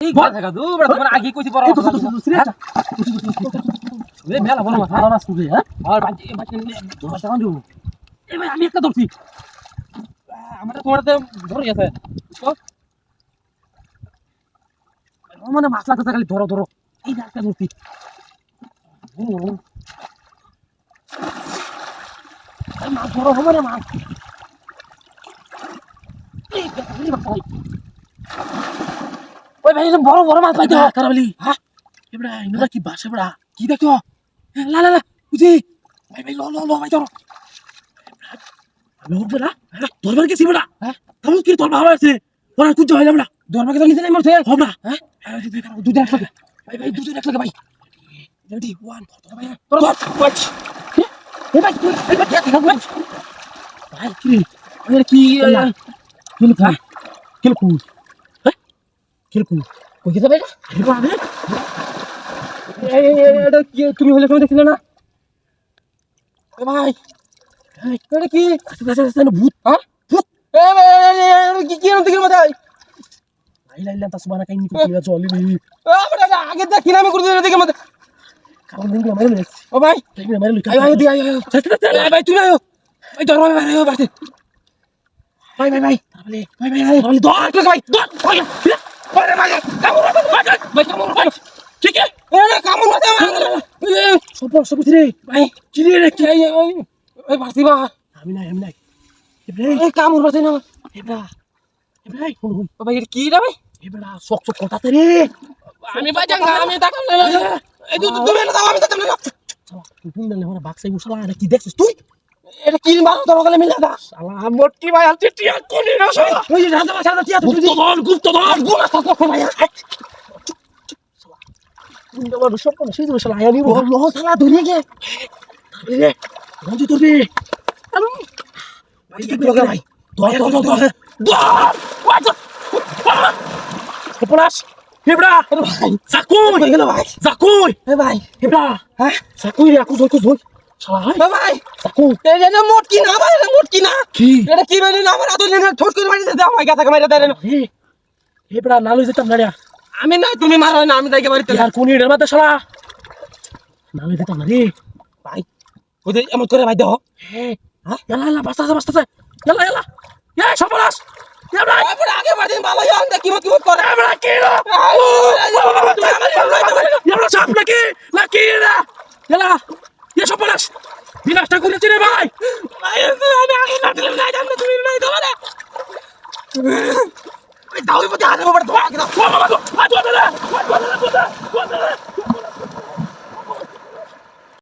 এই ঘর থাকা দু বড় তোমার আগে কইছি বড় এই মেলা বড় মাথা রাস করে হ্যাঁ আর বাকি তোমার সামনে যাও এই ভাই আমি একটা ধরছি আমারটা তোমারতে ধরে গেছে তো মানে মাছ লাগতে খালি ধরো ধরো এই একটা ধরছি মাছ ধরো হবে না মাছ ওই ভাই বড় বড় মাছ পাইতো কারাবলি হ্যাঁ এবড়া ইনোরা কি বাসে বড়া কি দেখো লা লা লা বুঝি ভাই ভাই ল ল ল ভাই ধরো আমি উঠবে না ধরবার গেছি বড়া হ্যাঁ তাহলে কি তোর ভালো আছে ওরা কুজ হইলা বড়া ধরবার গেছে নিচে নাই মরছে হবড়া হ্যাঁ দুই দেখ লাগে ভাই ভাই দুই দেখ লাগে ভাই রেডি 1 ধর ভাই ধর ওয়াচ এই ভাই তুই এই ভাই দেখো ভাই কি এর কি কিল খা কিল কু কিরকম কই যাবে এটা কি তুমি হলে কেন দেখছিলে না ভাই এটা কি ভূত হ্যাঁ ভূত কি কি নাম থেকে মধ্যে ভাই লাইলাম তা সুবানা কাইনি কি চলি নি আগে দেখি না আমি করে দিই দেখে মধ্যে কারণ দিন মেরে লইছি ও ভাই মেরে লই আয় দি আয় ভাই তুই আয় ভাই ধর ভাই ভাই বাড়তে ভাই ভাই ভাই তাহলে ভাই ভাই ভাই ধর ভাই ধর আরে ভাই কামড় ভাই কামড় ভাই ঠিক আছে এ কামড় মারতে সব রে ভাই কি রে কি ওই বাসি বা আমি নাই এই কামড় মারতে না এবড়া ও ভাই কি রে ভাই এবড়া শক কথাতে রে আমি বাজাং আমি তাকাম না এই তুমি না দাও আমি তাকাম না তুই না না বাক্সাই মুশলা এটা কি দেখছিস তুই এটা কি মারো তোর গলে মিলা দা শালা মোটকি ভাই আলতি টিয়া কোনি না শালা ওই রাজা বাসা টিয়া তুই গুপ্ত দল গুলা তো ভাই Undang ada siapa sih itu salah ya nih lo salah dunia ke ini lanjut tuh nih aduh itu juga baik tuh wajib kepulas hebra sakuy hebra hah sakuy aku zoi salah ভাই sakuy এটা মোটকি না ভাই এটা মোটকি না কি এটা কি মানে না আমার আদর না ঠোস করে মারি দাও ভাই গাছা মারি দেন hebra নালই যেতাম না আমি না তুমি মারো না আমি যাইকে বাড়িতে আর কোন ইডের মাথা শালা নালে দিতা না রে ভাই ওই যে এমন করে ভাই দাও হ্যাঁ ইয়ালা বাস্তা ইয়ালা এ সবরাস ইয়ালা আপনি আগে বাড়ি ভালো ইয়ান দেখি কি করে আমরা কি ইয়ালা সাপ নাকি রে ইয়ালা